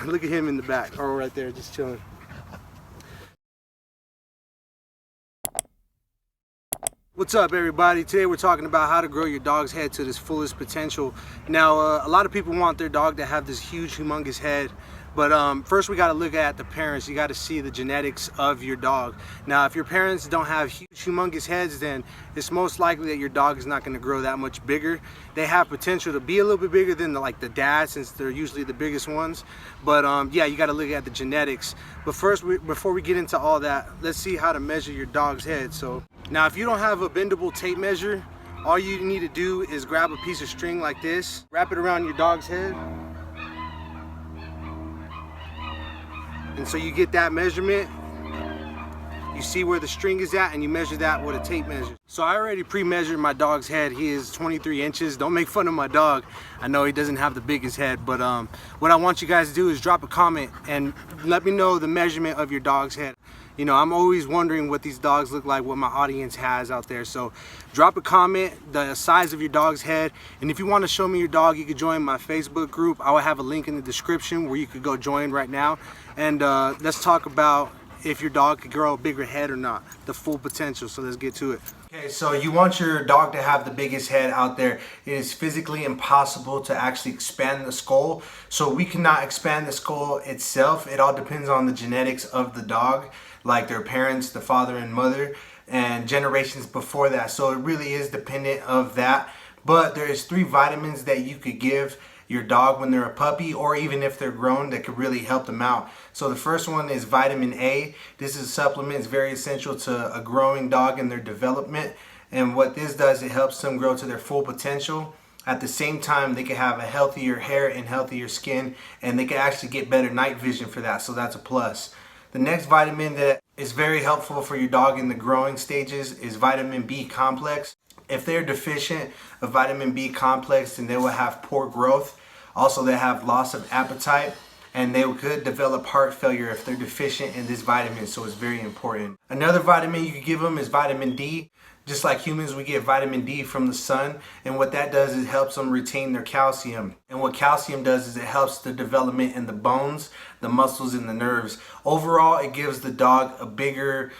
Look at him in the back, or right there, just chilling. What's up, everybody? Today we're talking about how to grow your dog's head to its fullest potential. Now, a lot of people want their dog to have this huge, humongous head, but first we got to look at the parents. You got to see the genetics of your dog. Now, if your parents don't have huge, humongous heads, then it's most likely that your dog is not going to grow that much bigger. They have potential to be a little bit bigger than the dad, since they're usually the biggest ones. But yeah, you got to look at the genetics. But first, before we get into all that, let's see how to measure your dog's head. So now, if you don't have a bendable tape measure, all you need to do is grab a piece of string like this, wrap it around your dog's head, and so you get that measurement. You see where the string is at, and you measure that with a tape measure. So I already pre-measured my dog's head. He is 23 inches. Don't make fun of my dog. I know he doesn't have the biggest head, but what I want you guys to do is drop a comment and let me know the measurement of your dog's head. You know, I'm always wondering what these dogs look like, what my audience has out there. So drop a comment, the size of your dog's head. And if you want to show me your dog, you can join my Facebook group. I will have a link in the description where you could go join right now. And let's talk about if your dog could grow a bigger head or not, the full potential. So let's get to it. Okay, so you want your dog to have the biggest head out there. It is physically impossible to actually expand the skull. So we cannot expand the skull itself. It all depends on the genetics of the dog, like their parents, the father and mother, and generations before that. So it really is dependent of that. But there is 3 vitamins that you could give your dog when they're a puppy, or even if they're grown, that could really help them out. So the first one is vitamin A. This is a supplement. It's very essential to a growing dog in their development. And what this does, it helps them grow to their full potential. At the same time, they can have a healthier hair and healthier skin, and they can actually get better night vision for that. So that's a plus. The next vitamin that is very helpful for your dog in the growing stages is vitamin B complex. If they're deficient of vitamin B complex, then they will have poor growth. Also, they have loss of appetite, and they could develop heart failure if they're deficient in this vitamin, so it's very important. Another vitamin you could give them is vitamin D. Just like humans, we get vitamin D from the sun, and what that does is it helps them retain their calcium. And what calcium does is it helps the development in the bones, the muscles, and the nerves. Overall, it gives the dog a bigger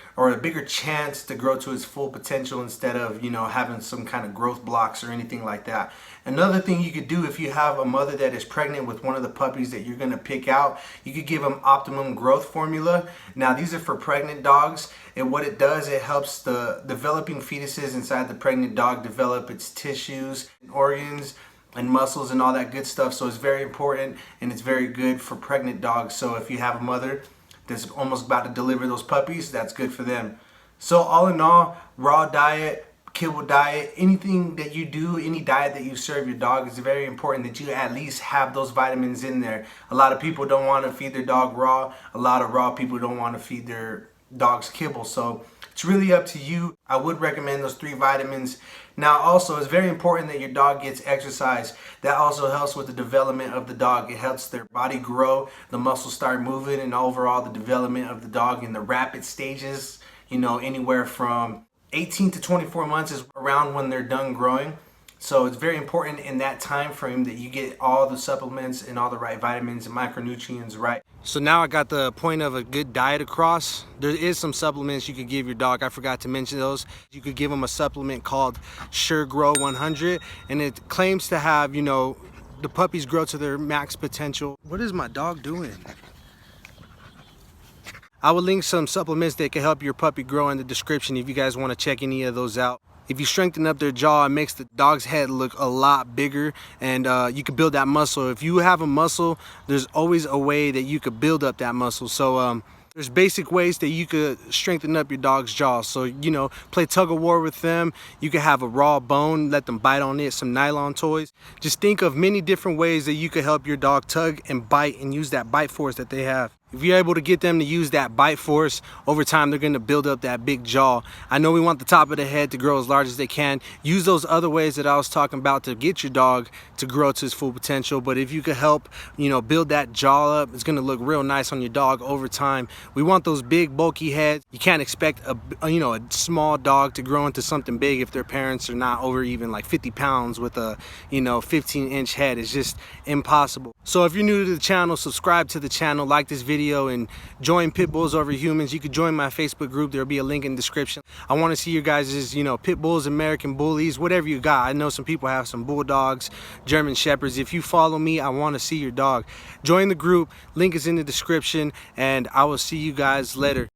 chance to grow to its full potential, instead of, you know, having some kind of growth blocks or anything like that. Another thing you could do, if you have a mother that is pregnant with one of the puppies that you're going to pick out, you could give them Optimum growth formula. Now, these are for pregnant dogs, and what it does, it helps the developing fetuses inside the pregnant dog develop its tissues and organs and muscles and all that good stuff. So it's very important, and it's very good for pregnant dogs. So if you have a mother that's almost about to deliver those puppies, that's good for them. So all in all, raw diet, kibble diet, anything that you do, any diet that you serve your dog, is very important that you at least have those vitamins in there. A lot of people don't want to feed their dog raw. A lot of raw people don't want to feed their dogs kibble. So it's really up to you. I would recommend those 3 vitamins. Now, also, it's very important that your dog gets exercise. That also helps with the development of the dog. It helps their body grow, the muscles start moving, and overall the development of the dog in the rapid stages, you know, anywhere from 18 to 24 months is around when they're done growing. So it's very important in that time frame that you get all the supplements and all the right vitamins and micronutrients right. So now I got the point of a good diet across. There is some supplements you could give your dog. I forgot to mention those. You could give them a supplement called Sure Grow 100, and it claims to have, you know, the puppies grow to their max potential. What is my dog doing? I will link some supplements that can help your puppy grow in the description if you guys want to check any of those out. If you strengthen up their jaw, it makes the dog's head look a lot bigger, and you can build that muscle. If you have a muscle, there's always a way that you could build up that muscle. So there's basic ways that you could strengthen up your dog's jaw. So, you know, play tug of war with them. You could have a raw bone, let them bite on it, some nylon toys. Just think of many different ways that you could help your dog tug and bite and use that bite force that they have. If you're able to get them to use that bite force, over time they're going to build up that big jaw. I know we want the top of the head to grow as large as they can. Use those other ways that I was talking about to get your dog to grow to his full potential. But if you could help, you know, build that jaw up, it's going to look real nice on your dog over time. We want those big bulky heads. You can't expect a small dog to grow into something big if their parents are not over even like 50 pounds with a 15-inch head. It's just impossible. So if you're new to the channel, subscribe to the channel, like this video, and join Pit Bulls Over Humans. You could join my Facebook group. There'll be a link in the description. I want to see your guys' Pit Bulls, American Bullies, whatever you got. I know some people have some Bulldogs, German Shepherds. If you follow me, I want to see your dog. Join the group. Link is in the description, and I will see you guys later.